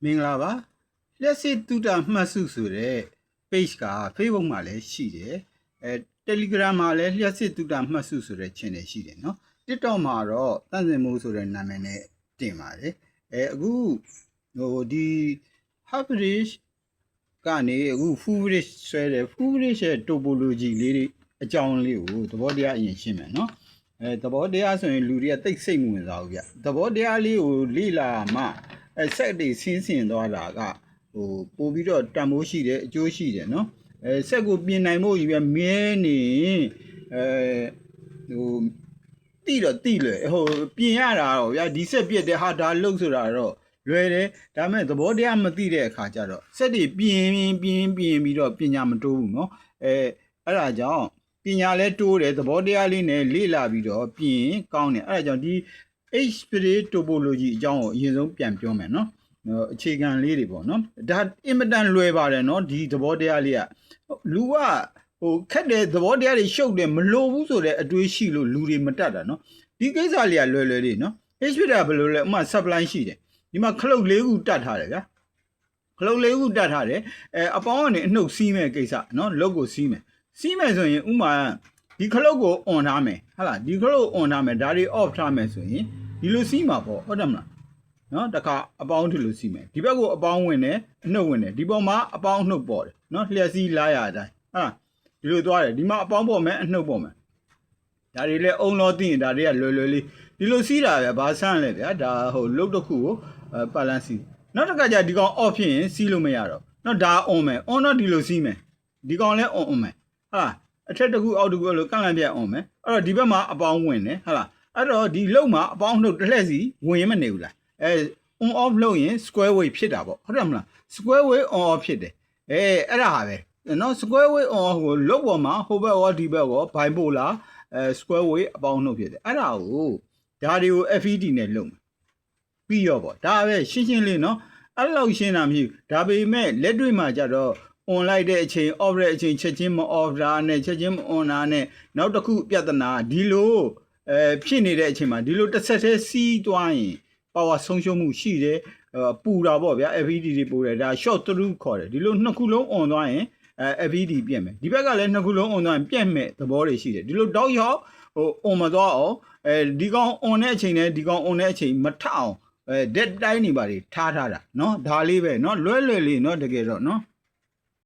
မင်္ဂလာပါလျှက်စစ်တူတာမှတ်စုဆိုတဲ့ page က Facebook မှာလည်းရှိတယ်Telegram မှာလည်းလျှက်စစ်တူတာမှတ်စုဆိုတဲ့ channel ရှိတယ်နော် TikTok မှာတော့တန့်စင်မိုးဆိုတဲ့နာမည်နဲ့တင်ပါတယ်အခုဒီ half bridge ကနေအခု full bridge ဆွဲတယ် full bridge ရဲ့ topology လေးတွေအကြောင်းလေးကိုသဘောတရားအရင်ရှင်းမယ်နော်သဘောတရားဆိုရင်လူတွေကတိတ်စိတ်မဝင်စားဘူးဗျသဘောတရားလေးကိုလေ့လာမှဆက်တွေဆင်းဆင်သွားတာကပို့ပြီးတော့တန်ဖိုးရှိတယ်အကျိုးရှိတယ်နော်ဆက်ကိုပြင်နိုင်ဖို့ကြီးပဲမြဲနေတိတော့တိလွယ်ပြင်ရတာတော့ဗျာဒီဆက်ပြက်တဲ့ဟာဒါလုတ်ဆိုတာတော့လွယ်တယ်ဒါမဲ့သဘောတရားမသိတဲ့အခါကျတော့ဆက်တွေပြင်ပြီးတော့ပညာမတိုးဘူးနော်အဲ့ဒါကြောင့်ပညာလဲတိုးတယ်သဘောတရားလေးနဲ့လေ့လာပြီးတော့ပြင်ကောင်းတယ်အဲ့ဒါကြောင့်ဒီ H-Spirit topology အကြောင်းကိုအရင်ဆုံးပြန်ပြောမယ်နော်အခြေခံလေးတွေပေါ့နော်ဒါအင်မတန်လွယ်ပါတယ်နော်ဒီသဘောတရားလေးကလူကခက်တဲ့သဘောတရားတွေရှုပ်တယ်မလိုဘူးဆိုတဲ့အတွေးရှိလို့လူတွေမတတ်တာနော်ဒီကိစ္စလေးကလွယ်လေးနော် H-Spirit ကဘယ်လိုလဲဥမာ supply ရှိတယ်ဒီမှာခလုတ်၄ခုတတ်ထားတယ်ဗျာခလုတ်၄ခုတတ်ထားတယ်အပေါင်းကနေအနှုတ်စီးမဲ့ကိစ္စနော်လုပ်ကိုစီးမယ်ဆိုရင်ဥမာဒီခလုတ်ကို on ထားမယ်ဟုတ်လားဒီခလုတ် on ထားမယ်ဒါတွေ off ထားမယ်ဆိုရင်ဒီလိုစီးမှာပေါ့ဟုတ်တယ်မလားနော်တခါအပေါင်းဒီလိုစီးမယ်ဒီဘက်ကိုအပေါင်းဝင်တယ်အနှုတ်ဝင်တယ်ဒီပေါ်မှာအပေါင်းအနှုတ်ပေါ်တယ်နော်လျှက်စီးလာရအတိုင်းဟာဒီလိုသွားတယ်ဒီမှာအပေါင်းပေါ်မယ်အနှုတ်ပေါ်မယ်ဒါတွေလည်းအုံလို့သိရင်ဒါတွေကလွယ်လေးဒီလိုစီးတာပဲဘာဆန်းလဲဗျာဒါလုတ်တစ်ခုကိုပတ်လန်းစီးနောက်တစ်ခါကျဒီကောင် off ဖြစ်ရင်စီးလို့မရတော့နော်ဒါ on မယ် on တော့ဒီလိုစီးမယ်ဒီကောင်လည်း on မယ်ဟာအထက်တစ်ခုအောက်တစ်ခုအဲ့လိုကန့်လန့်ပြတ် on မယ်အဲ့တော့ဒီဘက်မှာအပေါင်းဝင်တယ်ဟာလားအဲ့တော့ဒီလုတ်မှာအပေါင်းနှုတ်တစ်လှည့်စီဝင်မနေဘူးလားon off လုပ်ရင် square wave ဖြစ်တာပေါ့ဟုတ်တယ်မလား square wave on off ဖြစ်တယ်အဲ့ဒါဟာပဲနော် square wave on off ကိုလုတ်ပေါ်မှာဟိုဘက်ရောဒီဘက်ရော bipolar square wave အပေါင်းနှုတ်ဖြစ်တယ်အဲ့ဒါကိုဒါတွေကို FET နဲ့လုပ်မယ်ပြီးရောပေါ့ဒါပဲရှင်းလေးနော်အဲ့လောက်ရှင်းတာမရှိဘူးဒါပေမဲ့လက်တွေ့မှာကြတော့ on လိုက်တဲ့အချိန် off တဲ့အချိန်ချက်ချင်းမ off တာနဲ့ချက်ချင်းမ on တာနဲ့နောက်တစ်ခုပြဿနာဒီလိုဖြစ်နေတဲ့အချိန်မှာဒီလိုတစ်ဆက်တည်းစီးသွားရင် power ဆုံးရှုံးမှုရှိတယ်ပူတာပေါ့ဗျာ FET တွေပူတယ်ဒါ short through ခေါ်တယ်ဒီလိုနှစ်ခုလုံး on သွားရင် FET ပြက်မယ်ဒီဘက်ကလည်းနှစ်ခုလုံး on သွားရင်ပြက်မဲ့သဘောတွေရှိတယ်ဒီလိုတောက်ရောက်on မသွားအောင်ဒီကောင် on တဲ့အချိန်နဲ့ဒီကောင် on တဲ့အချိန်မထအောင်dead တိုင်းနေပါလေထားတာနော်ဒါလေးပဲနော်လွယ်လေးနော်တကယ်တော့နော်